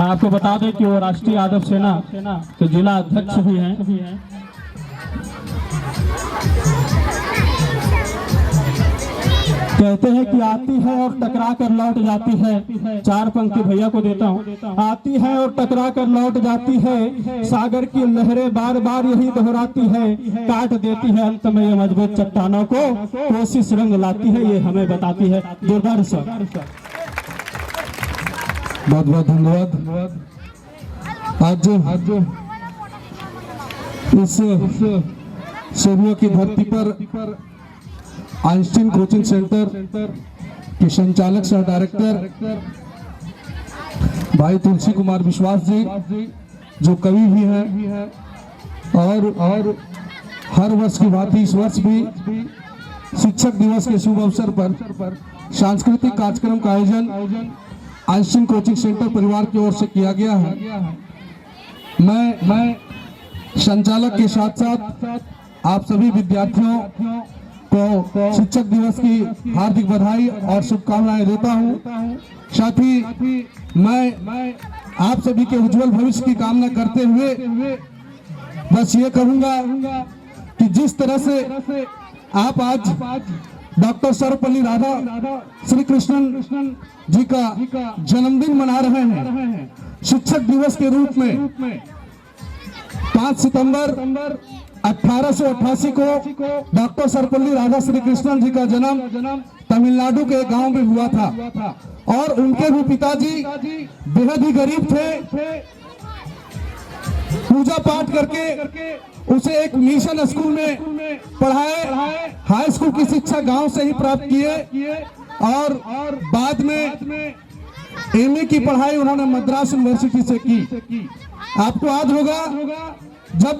आपको बता दें कि वो राष्ट्रीय आदर्श सेना के जिला अध्यक्ष भी हैं। कहते हैं कि आती है और टकरा कर लौट जाती है। चार पंक्ति भैया को देता हूँ। आती है और टकरा कर लौट जाती है, सागर की लहरें बार बार यही दोहराती है, काट देती है अंत में ये मजबूत चट्टानों को, कोशिश रंग लाती है ये हमें बताती है। जोरदार सर, बहुत बहुत धन्यवाद। आज इस सेवियों की धरती पर आइंस्टीन कोचिंग सेंटर के संचालक सह डायरेक्टर भाई तुलसी कुमार विश्वास जी, जो कवि भी हैं और हर वर्ष की भांति इस वर्ष भी शिक्षक दिवस के शुभ अवसर पर सांस्कृतिक कार्यक्रम का आयोजन आइंस्टीन कोचिंग सेंटर परिवार की ओर से किया गया है। मैं संचालक के साथ साथ आप सभी विद्यार्थियों को शिक्षक दिवस की हार्दिक बधाई और शुभकामनाएं देता हूं। साथ ही मैं आप सभी के उज्जवल भविष्य की कामना करते हुए बस ये कहूंगा कि जिस तरह से आप आज डॉक्टर सर्वपल्ली राधा श्री कृष्णन जी का जन्मदिन मना रहे हैं शिक्षक दिवस के रूप में 5 सितंबर 1888 को डॉक्टर सर्वपल्ली राधा श्री कृष्णन जी का जन्म तमिलनाडु के गांव में हुआ था और उनके भी पिताजी बेहद ही गरीब थे। पूजा पाठ करके उसे एक मिशन स्कूल में पढ़ाए, हाई स्कूल की शिक्षा गांव से ही प्राप्त किए और बाद में एमए की पढ़ाई उन्होंने मद्रास यूनिवर्सिटी से की। आपको याद होगा जब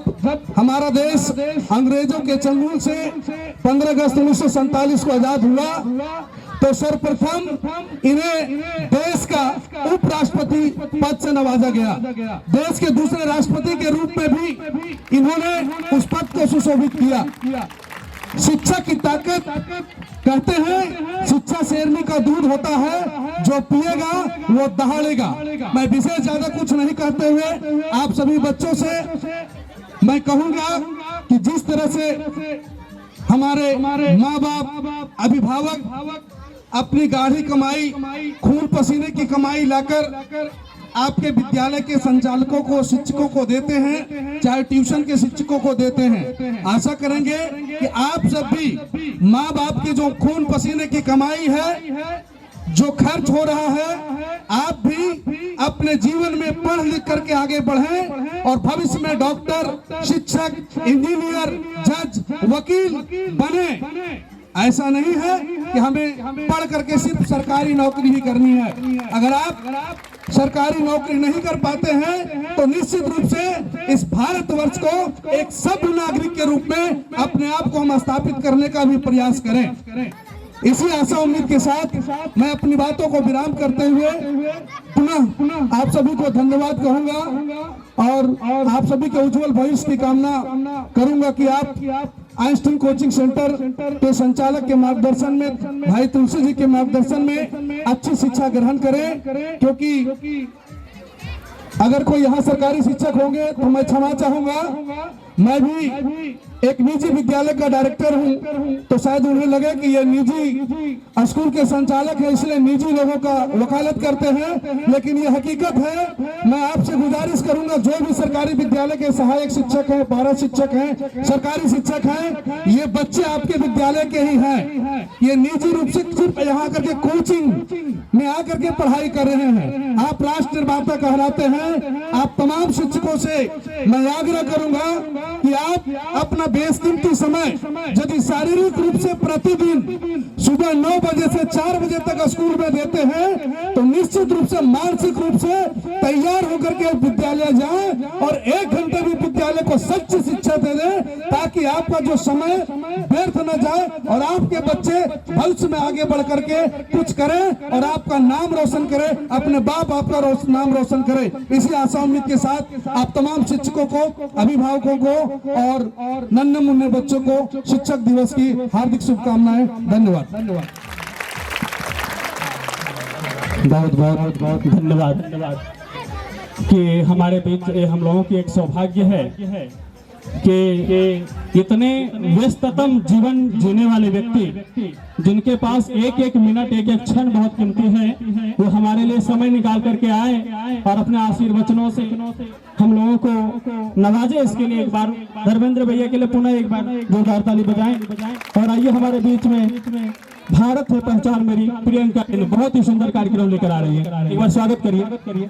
हमारा देश अंग्रेजों के चंगुल से 15 अगस्त 1947 को आजाद हुआ तो सर्वप्रथम इन्हें देश का उपराष्ट्रपति पद से नवाजा गया। देश के दूसरे राष्ट्रपति के रूप में भी इन्होंने उस पद को सुशोभित किया। शिक्षा की ताकत, कहते हैं शिक्षा शेरनी का दूध होता है, जो पिएगा वो दहाड़ेगा। मैं विशेष ज्यादा कुछ नहीं कहते हुए आप सभी बच्चों से मैं कहूंगा कि जिस तरह से हमारे माँ बाप अभिभावक अपनी गाढ़ी कमाई, खून पसीने की कमाई लाकर आपके विद्यालय के संचालकों को, शिक्षकों को देते हैं, चाहे ट्यूशन के शिक्षकों को देते हैं। आशा करेंगे कि आप सब भी माँ बाप की जो खून पसीने की कमाई है, जो खर्च हो रहा है, आप भी अपने जीवन में पढ़ लिख करके आगे बढ़ें और भविष्य में डॉक्टर, शिक्षक, इंजीनियर, जज, वकील बने। ऐसा नहीं है कि हमें पढ़ करके सिर्फ सरकारी नौकरी ही करनी है। अगर आप सरकारी नौकरी नहीं कर पाते हैं तो निश्चित रूप से इस भारतवर्ष को एक सभ्य नागरिक के रूप में अपने आप को हम स्थापित करने का भी प्रयास करें। इसी आशा उम्मीद के साथ मैं अपनी बातों को विराम करते हुए पुनः आप सभी को धन्यवाद कहूंगा और आप सभी के उज्जवल भविष्य की कामना करूंगा कि आप आइंस्टीन कोचिंग सेंटर के संचालक के मार्गदर्शन में, भाई तुलसी जी के मार्गदर्शन में अच्छी शिक्षा ग्रहण करें। क्योंकि अगर कोई यहाँ सरकारी शिक्षक होंगे तो मैं क्षमा चाहूंगा, मैं भी एक निजी विद्यालय का डायरेक्टर हूं, तो शायद उन्हें लगे कि ये निजी स्कूल के संचालक है इसलिए निजी लोगों का वकालत करते हैं, लेकिन ये हकीकत है। मैं आपसे गुजारिश करूंगा, जो भी सरकारी विद्यालय के सहायक शिक्षक हैं, पारा शिक्षक हैं, सरकारी शिक्षक हैं, ये बच्चे आपके विद्यालय के ही हैं। ये निजी रूप से सिर्फ यहाँ करके कोचिंग में आकर के पढ़ाई कर रहे हैं। आप राष्ट्र निर्माता कहलाते हैं। आप तमाम शिक्षकों से मैं आग्रह करूंगा कि आप अपना बेशकीमती समय यदि शारीरिक रूप से प्रतिदिन सुबह 9 बजे से 4 बजे तक स्कूल में देते हैं तो निश्चित रूप से मानसिक रूप से तैयार होकर के विद्यालय जाएं और 1 घंटे भी विद्यालय को सच्ची शिक्षा दे दें, ताकि आपका जो समय व्यर्थ न जाए और आपके बच्चे भविष्य में आगे बढ़ करके कुछ करें और आपका नाम रोशन करें, अपने बाप आपका नाम रोशन करें। इसी आशा उम्मीद के साथ आप तमाम शिक्षकों को, अभिभावकों को और नन्हे मुन्ने बच्चों को शिक्षक दिवस की हार्दिक शुभकामनाएं। धन्यवाद। बहुत बहुत धन्यवाद। कि हमारे बीच हम लोगों की एक सौभाग्य है कि इतने व्यस्ततम जीवन जीने वाले व्यक्ति जिनके पास एक एक मिनट एक एक क्षण बहुत कीमती है, वो हमारे लिए समय निकाल करके आए और अपने आशीर्वचनों से हम लोगों को नवाजे। इसके लिए एक बार धर्मेंद्र भैया के लिए पुनः एक बार जोरदार ताली बजाएं। और आइए हमारे बीच में भारत है पहचान मेरी प्रियंका बहुत ही सुंदर कार्यक्रम लेकर आ रही है, एक बार स्वागत करिए।